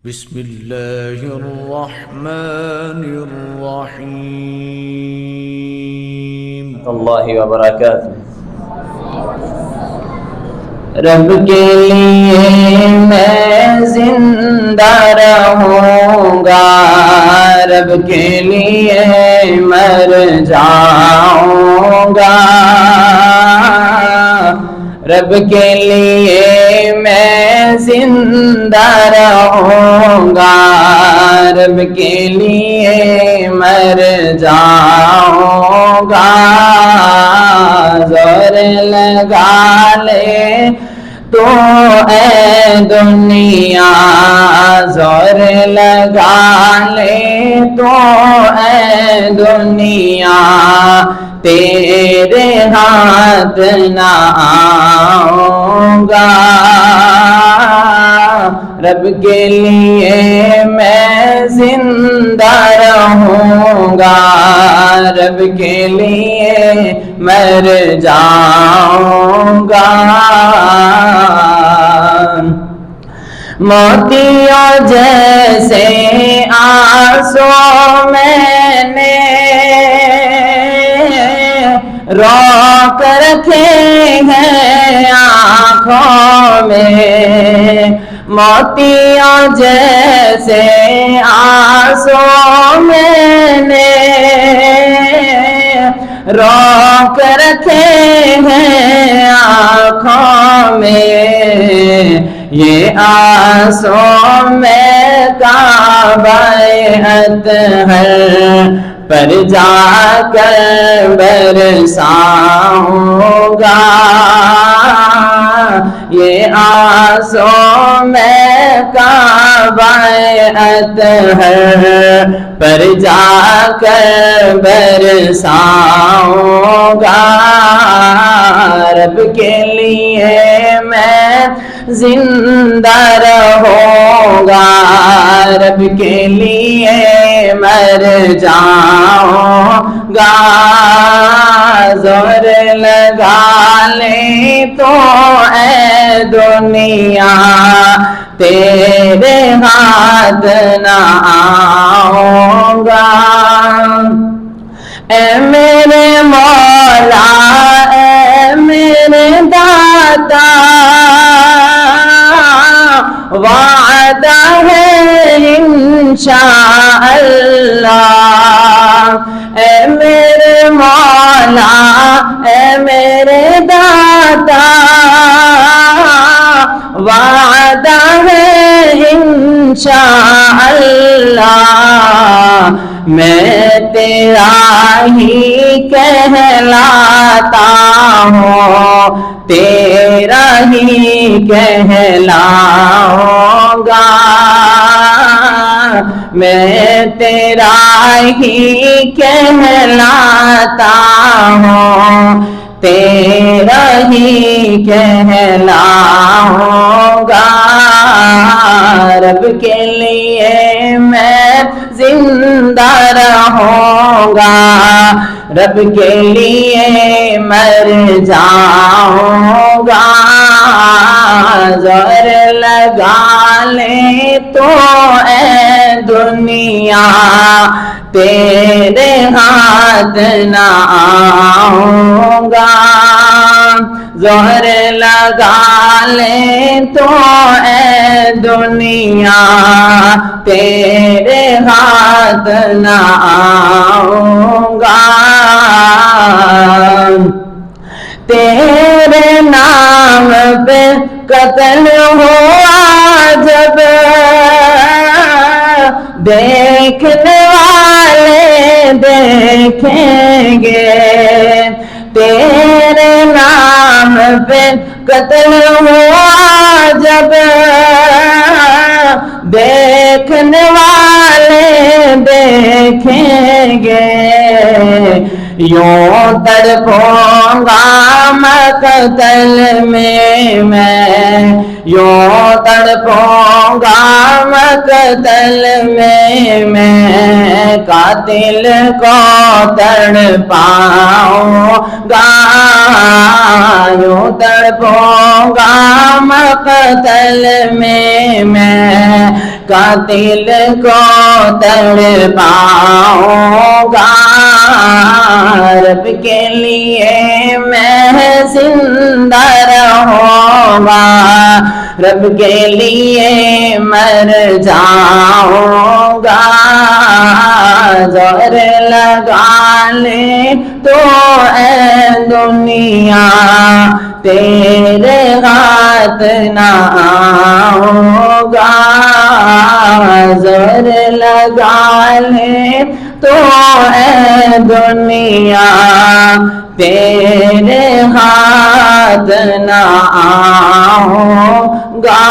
بسم الله الرحمن الرحيم اللہ وبرکاتہ۔ رب کے لیے میں زندہ رہوں گا، رب کے لیے مر جاؤں گا، رب کے لیے میں زندہ رہوں گا، رب کے لیے مر جاؤں گا۔ زور لگا لے تو اے دنیا، زور لگا لے تو اے دنیا، تیرے ہاتھ نہ آؤں گا، رب کے لیے میں زندہ رہوں گا، رب کے لیے مر جاؤں گا۔ موتیوں جیسے آنسو میں نے روک رکھے ہیں آنکھوں میں، موتیوں جیسے آنسو میں نے روک رکھے ہیں آنکھوں میں، یہ آنسو میں کعبہ اطہر پر جا کر برساؤں گا، یہ آنسو میں کعبہ اطہر پر جا کر برساؤں گا، رب کے لیے میں زندہ رہوں گا، رب کے لیے مر جاؤں گا۔ زور لگا لے تو اے دنیا، تیرے ہاتھ نہ آؤں گا۔ اے میرے مولا، اے میرے داتا، وعدہ ہے انشاءاللہ، اے میرے مولا، اے میرے داتا، وعدہ ہے انشاءاللہ، میں تیرا ہی کہلاتا ہوں، تیرا ہی کہلاؤں گا، میں تیرا ہی کہلاتا ہوں، تیرا ہی کہلاؤں گا، رب کے لیے میں زندہ رہوں گا، رب کے لیے مر جاؤں گا۔ زور لگا لے تو اے دنیا، تیرے ہاتھ نہ آؤں گا، زور لگا لے تو اے دنیا، تیرے ہاتھ نہ آؤں گا۔ تیرے نام پہ قتل ہوا جب، دیکھنے والے دیکھیں گے، تیرے نام پہ قتل ہوا جب، دیکھنے والے دیکھیں گے، یوں تڑپوں گا مقتل میں یوں تڑپوں گا مقتل میں قاتل کو تڑپاؤں گا، یوں تڑپوں گا مقتل میں قاتل کو تڑپاؤں گا رب کے لیے میں زندہ رہوں گا رب کے لیے مر جاؤں گا زور لگا لے تو اے دنیا تیرے ہاتھ نہ آؤں گا زور لگا لے تو اے دنیا تیرے ہاتھ نہ آؤں گا